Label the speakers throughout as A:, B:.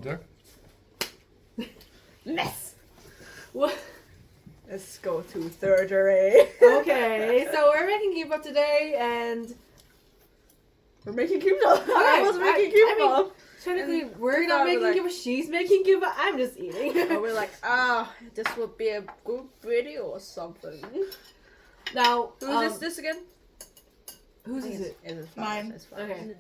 A: Duck?
B: Mess.
C: What?
B: Let's go to surgery.
C: Okay, so we're making Gimbab today, and
B: We're making Gimbab. I was making Gimbab.
C: technically
B: And
C: we're
B: we
C: not
B: thought
C: making
B: like-
C: Gimbab. She's making Gimbab. I'm just eating.
B: And we're like, this would be a good video or something.
C: Now,
B: Who's this again?
C: Whose is it?
B: It's
D: Mine.
B: It's fine.
C: Okay.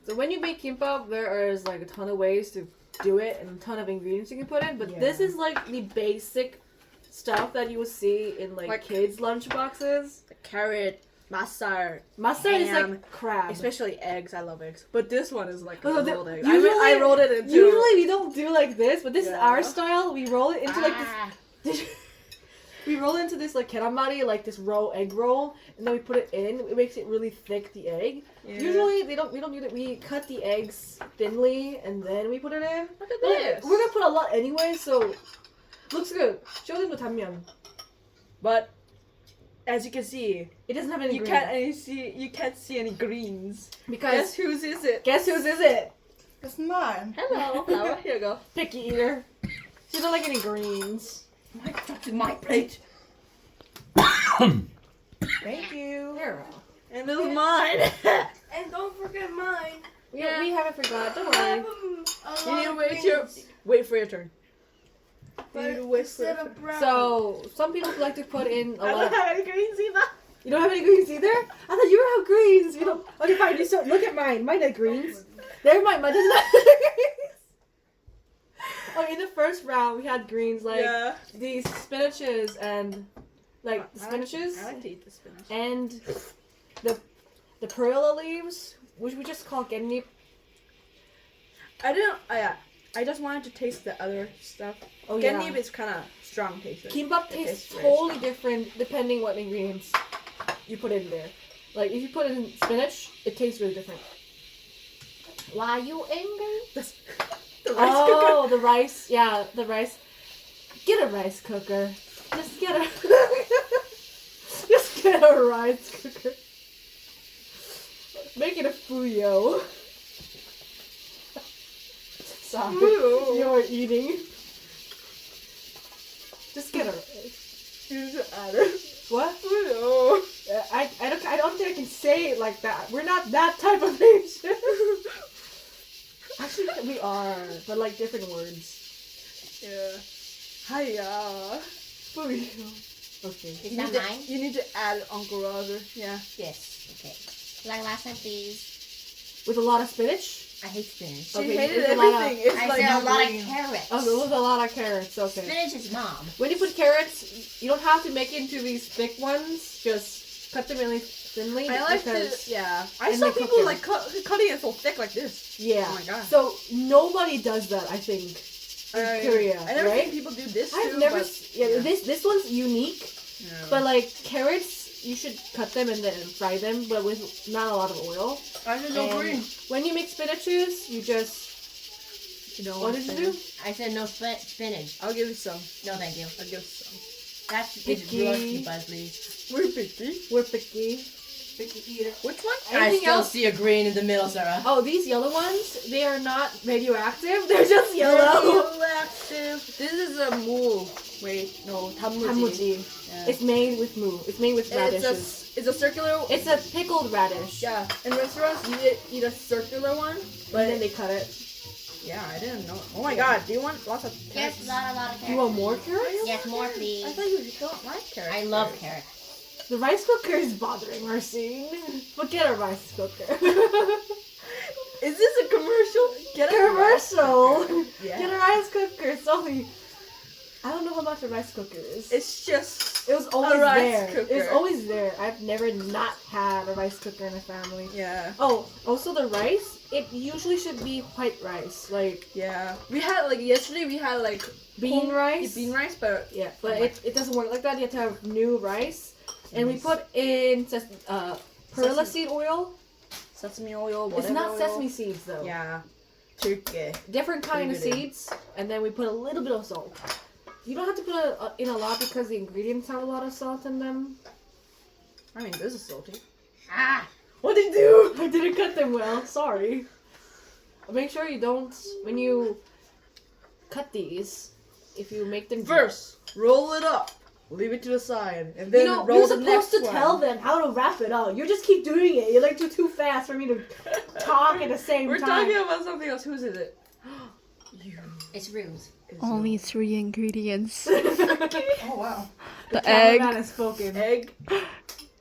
C: So when you make Gimbab, there is like a ton of ways to do it and a ton of ingredients you can put in. But this
B: Yeah.
C: is like the basic stuff that you will see in like kids' lunch boxes.
B: The carrot, mustard,
C: Mustard is
B: ham,
C: like crab.
B: especially eggs. I love eggs. But this one is like a
C: Oh,
B: rolled egg.
C: usually-
B: I rolled it into.
C: Usually we don't do like this, but this is
B: Yeah.
C: our style. We roll it into like this. We roll it into this like calamari, like this roll egg roll, and then we put it in. It makes it really thick, the egg.
B: Yeah.
C: Usually we don't do that. We cut the eggs thinly and then we put it in.
B: Look at
C: But
B: this.
C: we're gonna put a lot anyway, so looks good. Show them the tanmyeon.
B: But as you can see,
C: It doesn't have any
B: you
C: green.
B: can't see any greens.
C: Because
B: Guess whose is it?
C: guess whose is it?
D: It's mine.
B: Hello, flower. Here you go.
C: Picky eater. She don't like any greens.
B: My that's my plate.
D: Thank you.
C: Here.
B: And this is mine.
D: And don't forget mine.
C: We haven't forgot. Don't
D: I
C: worry.
D: have a
B: You need
D: lot
B: to
D: of
B: wait for your turn.
D: But
B: You need to wait for
D: instead
B: your
D: of brown.
C: So some people like to put in a
B: I
C: lot.
B: don't have any greens either.
C: You don't have any greens either? I thought you would have greens. You don't. Okay, fine. You look at mine. Mine had greens. There, mine doesn't have greens. Oh, in the first round we had greens like
B: Yeah.
C: these spinaches and like
B: I
C: spinaches
B: like to eat the spinach.
C: and the perilla leaves, which we just call Gimbab.
B: I didn't. I just wanted to taste the other stuff.
C: Oh
B: Gimbab
C: yeah.
B: is kind of strong tasting.
C: Gimbab
B: It
C: tastes
B: tastes very
C: totally
B: strong.
C: different depending what ingredients you put in there. Like if you put in spinach, it tastes really different. Why you angry?
B: The rice cooker.
C: Oh, the rice. Yeah, the rice. Get a rice cooker. Just get a. Just get a rice cooker. Make it a fuyo. Sorry,
B: Ooh.
C: you're eating. Just get a rice.
B: You should add it.
C: What?
B: Ooh.
C: I don't think I can say it like that. We're not that type of Asian. Actually, we are, but like different words.
B: Yeah. Hiya.
C: Fuyo. Okay.
E: Is
B: You
E: that
B: need,
E: mine?
B: you need to add Uncle Roger. Yeah.
E: Yes. Okay. Like last time, please.
C: With a lot of spinach?
E: I hate spinach.
B: She
C: Okay,
B: hated
C: it's a lot of-
B: everything. It's
E: I
B: like
E: said a lot
B: green.
E: of carrots.
C: Oh, with a lot of carrots, okay.
E: Spinach is mom.
C: When you put carrots, you don't have to make it into these thick ones. Just cut them really thinly.
B: I like
C: because,
B: to, yeah. I
C: and
B: saw
C: they cook
B: people
C: them.
B: like cutting it so thick like this.
C: Yeah.
B: Oh my god.
C: So nobody does that, I think. In Korea,
B: I never
C: right?
B: seen people do this
C: I've
B: too,
C: never.
B: but,
C: Yeah, this one's unique.
B: yeah.
C: But like carrots, you should cut them and then fry them, but with not a lot of oil.
B: I didn't know
C: And
B: green.
C: when you make spinaches, you just.
B: You know
C: What did you do?
E: I said no spinach.
B: I'll give you some.
E: No, thank you.
B: I'll give you some.
E: That's
C: Picky.
E: rusty, Buzzley.
B: We're picky.
C: We're picky. Picky eater.
B: Which one?
C: Anything else?
E: see a green in the middle, Sarah.
C: Oh, these yellow ones, they are not radioactive. They're just yellow.
B: Radioactive. This is a moo. Wait, no, tanmuji.
C: Tanmuji.
B: Yeah.
C: It's made with moo. It's made with radishes.
B: It's a circular.
C: It's a pickled radish.
B: Yeah. In restaurants, you eat a circular one, but
C: And then they cut it.
B: yeah, I didn't know. Oh my god, do you want lots of
E: Yes,
B: carrots?
E: a lot of
C: Do you
E: carrots.
C: want more carrots?
E: Yes, more,
B: I
E: please.
B: thought you don't like carrots.
E: I love carrots.
C: The rice cooker is bothering Marcine. But get a rice cooker.
B: Is this a commercial? Get a
C: Commercial.
B: Yeah.
C: Get a rice cooker. It's only. I don't know how much a rice cooker is.
B: It's just.
C: It was always
B: rice
C: there.
B: cooker.
C: It was always there. I've never not had a rice cooker in a family.
B: Yeah.
C: Oh, also the rice. It usually should be white rice, like
B: Yeah. We had like yesterday. We had like
C: bean rice.
B: bean rice, but
C: Yeah, but it doesn't work like that. You have to have new rice, and we put in perilla seed oil.
B: sesame oil. Whatever
C: It's not
B: oil.
C: sesame seeds though.
B: Yeah. Turkey.
C: Different kind of
B: Pretty good.
C: seeds, and then we put a little bit of salt. You don't have to put in a lot because the ingredients have a lot of salt in them.
B: I mean, this is salty.
E: Ah!
C: What did you do? I didn't cut them well. Sorry. make sure you don't when you cut these. If you make them
B: First, roll it up. Leave it to the side, and then roll
C: you're
B: the next
C: supposed to tell
B: one.
C: them how to wrap it up. You just keep doing it. You're like too fast for me to talk at the same
B: We're
C: time.
B: talking about something else. Whose is it? You.
E: It's Ruth.
A: Only 3 ingredients.
B: Oh wow.
A: The
C: cameraman
A: egg,
C: has spoken.
B: Egg.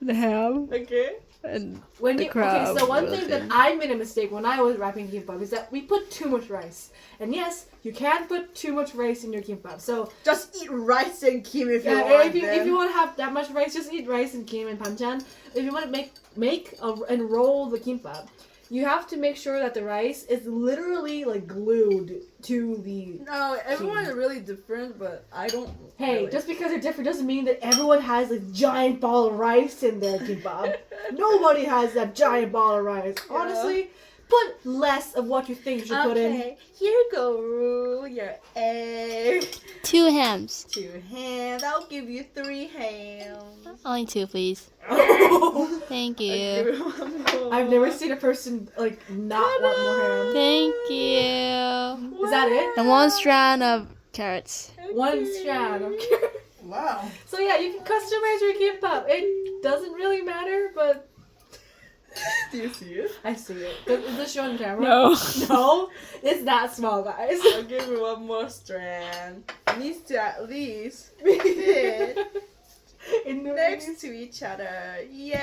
A: the ham,
B: Okay.
A: and
C: When
A: the
C: you
A: crab
C: okay, so one thing that
A: roasting.
C: I made a mistake when I was wrapping gimbab is that we put too much rice. And yes, you can put too much rice in your gimbab. So
B: Just eat rice and kim if you
C: yeah,
B: want.
C: if you want to have that much rice, just eat rice and kim and panchan. If you want to make and roll the gimbab, you have to make sure that the rice is literally like glued to the.
B: No, everyone is really different, but I don't.
C: Hey,
B: really.
C: just because they're different doesn't mean that everyone has a giant ball of rice in their gimbab. Nobody has that giant ball of rice.
B: Yeah.
C: Honestly, put less of what you think you should put in.
B: Okay, here you go, Rue. Your egg.
A: 2 hams.
B: 2 hams. I'll give you 3 hams.
A: Only 2, please. Thank
B: I'll
A: you.
B: give you 1 more.
C: I've never seen a person like not want more ham.
A: Thank you.
C: Is that it?
A: And 1 strand of carrots.
C: One strand. Okay.
B: Wow.
C: So yeah, you can customize your gimbab. It doesn't really matter, but
B: Do you see it?
C: I see it. Is this shown on camera?
A: No.
C: No, it's that small, guys.
B: I'll give you 1 more strand. It needs to at least fit
C: In the
B: next to each other. Yay!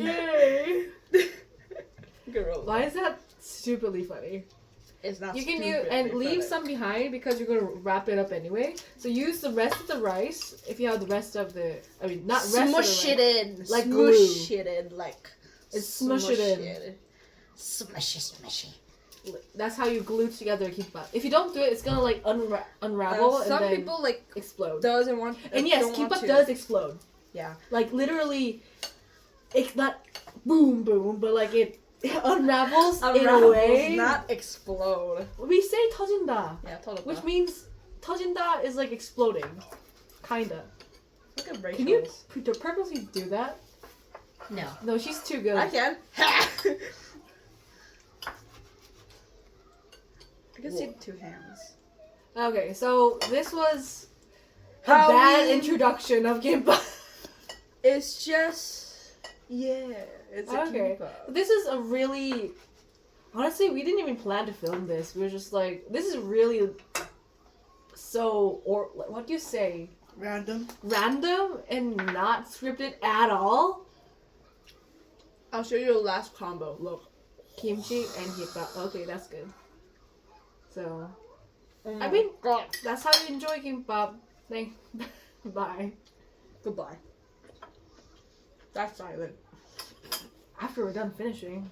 A: Yay.
C: Yay.
B: Good roll.
C: Why is that stupidly funny?
B: It's not
C: You can use
B: stupid,
C: and
B: it's
C: leave
B: funny.
C: some behind because you're gonna wrap it up anyway. So use the rest of the rice if you have the rest of the. I mean, not rest
B: Smush
C: of the rice.
B: it in.
C: Like
B: Smush
C: glue.
B: it in. Like.
C: Smush it in.
B: Smushy, smushy.
C: That's how you glue together a kimbap. If you don't do it, it's gonna like unravel and
B: Some
C: then
B: people like
C: explode.
B: doesn't want.
C: And yes,
B: don't want
C: kimbap
B: to.
C: does explode.
B: Yeah.
C: Like literally, it's not boom boom, but like it unravels in a way.
B: Not explode.
C: We say 터진다,
B: Yeah, totally.
C: which means 터진다 is like exploding, kinda.
B: Look at Rachel's.
C: Can you purposely do that?
E: No.
C: No, she's too good.
B: I can. I can see 2 hands.
C: Okay, so this was a
B: How
C: bad
B: we-
C: introduction of gimbap.
B: It's just. Yeah. It's a
C: Okay.
B: kimbap.
C: This is a really. Honestly, we didn't even plan to film this. We were just like, this is really so. Or what do you say?
B: Random.
C: Random and not scripted at all.
B: I'll show you the last combo. Look.
C: Kimchi and kimbap. Okay, that's good. So,
B: Oh
C: I mean, that's how you enjoy kimbap. Thank. Bye.
B: Goodbye. That's silent.
C: After we're done finishing.